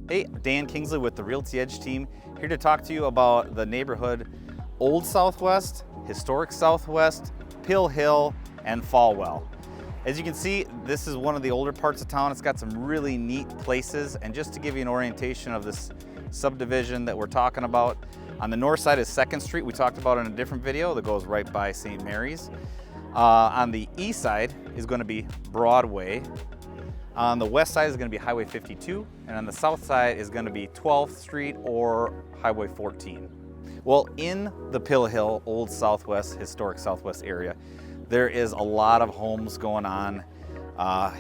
Hey, Dan Kingsley with the Realty Edge team, here to talk to you about the neighborhood Old Southwest, Historic Southwest, Pill Hill, and Falwell. As you can see, this is one of the older parts of town. It's got some really neat places, and just to give you an orientation of this subdivision that we're talking about, on the north side is 2nd Street. We talked about in a different video that goes right by St. Mary's. On the east side is going to be Broadway. On the west side is going to be Highway 52, and on the south side is going to be 12th Street or Highway 14. Well, in the Pill Hill, Old Southwest, Historic Southwest area, there is a lot of homes going on,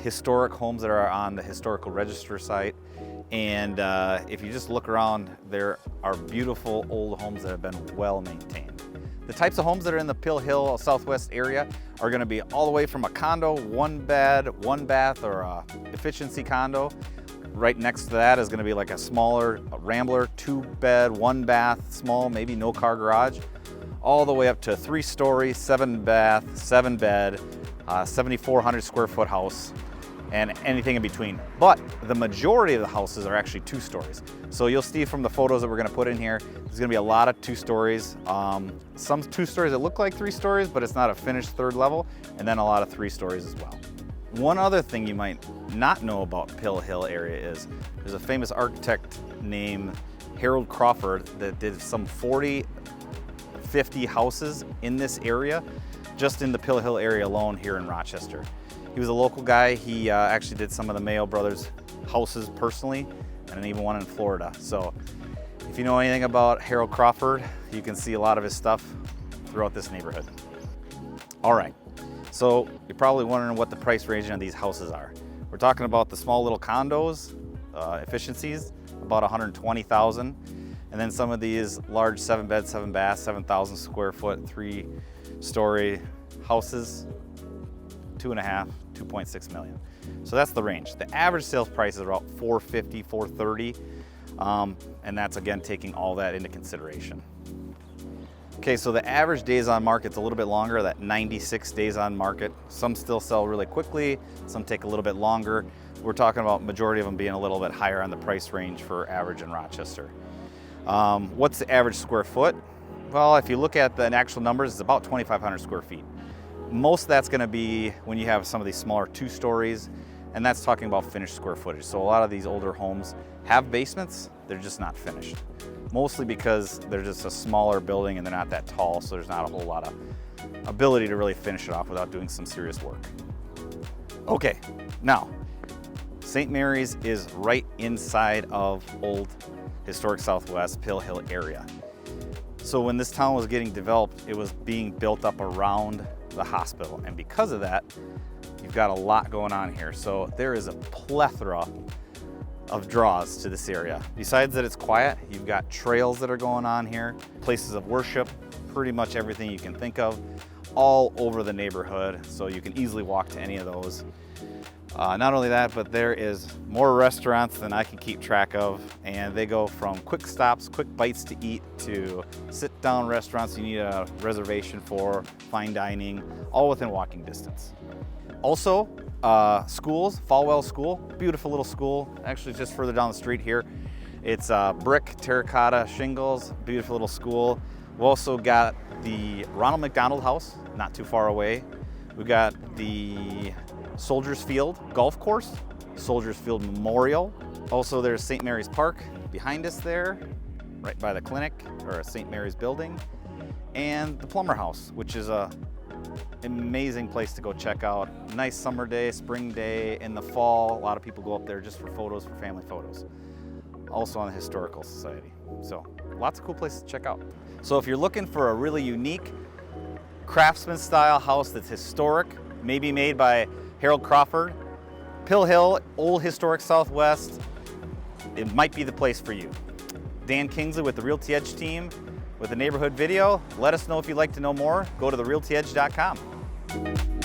historic homes that are on the historical register site. And if you just look around, there are beautiful old homes that have been well maintained. The types of homes that are in the Pill Hill Southwest area are going to be all the way from a condo, 1 bed, 1 bath, or a efficiency condo. Right next to that is going to be like a smaller Rambler, 2 bed, 1 bath, small, maybe no car garage, all the way up to 3-story, 7 bath, 7 bed, 7,400 square foot house, and anything in between. But the majority of the houses are actually 2 stories. So you'll see from the photos that we're gonna put in here, there's gonna be a lot of 2 stories. Some 2 stories that look like 3 stories, but it's not a finished 3rd level, and then a lot of 3 stories as well. One other thing you might not know about Pill Hill area is there's a famous architect named Harold Crawford that did some 50 houses in this area, just in the Pill Hill area alone here in Rochester. He was a local guy. He actually did some of the Mayo brothers' houses personally, and even one in Florida. So if you know anything about Harold Crawford, you can see a lot of his stuff throughout this neighborhood. All right, so you're probably wondering what the price range on these houses are. We're talking about the small little condos, efficiencies, about $120,000. And then some of these large 7 bed, 7 bath, 7,000 square foot, 3-story houses, 2.5, 2.6 million. So that's the range. The average sales price is about $450, $430. And that's again, taking all that into consideration. Okay, so the average days on market's a little bit longer, that 96 days on market. Some still sell really quickly, some take a little bit longer. We're talking about majority of them being a little bit higher on the price range for average in Rochester. What's the average square foot? Well, if you look at the actual numbers, it's about 2,500 square feet. Most of that's gonna be when you have some of these smaller 2 stories, and that's talking about finished square footage. So a lot of these older homes have basements, they're just not finished. Mostly because they're just a smaller building and they're not that tall, so there's not a whole lot of ability to really finish it off without doing some serious work. Okay, now, St. Mary's is right inside of Old Historic Southwest Pill Hill area. So when this town was getting developed, it was being built up around the hospital. And because of that, you've got a lot going on here. So there is a plethora of draws to this area. Besides that it's quiet, you've got trails that are going on here, places of worship, pretty much everything you can think of, all over the neighborhood. So you can easily walk to any of those. Not only that, but there is more restaurants than I can keep track of, and they go from quick stops, quick bites to eat, to sit-down restaurants you need a reservation for, fine dining, all within walking distance. Also, schools, Falwell School, beautiful little school, actually just further down the street here. It's brick, terracotta shingles, beautiful little school. We've also got the Ronald McDonald House, not too far away. We've got the Soldiers Field Golf Course, Soldiers Field Memorial. Also there's St. Mary's Park behind us there, right by the clinic, or St. Mary's building. And the Plummer House, which is a amazing place to go check out. Nice summer day, spring day, in the fall. A lot of people go up there just for photos, for family photos. Also on the Historical Society. So lots of cool places to check out. So if you're looking for a really unique craftsman style house that's historic, maybe made by Harold Crawford, Pill Hill, Old Historic Southwest, it might be the place for you. Dan Kingsley with the Realty Edge team with a neighborhood video. Let us know if you'd like to know more. Go to therealtyedge.com.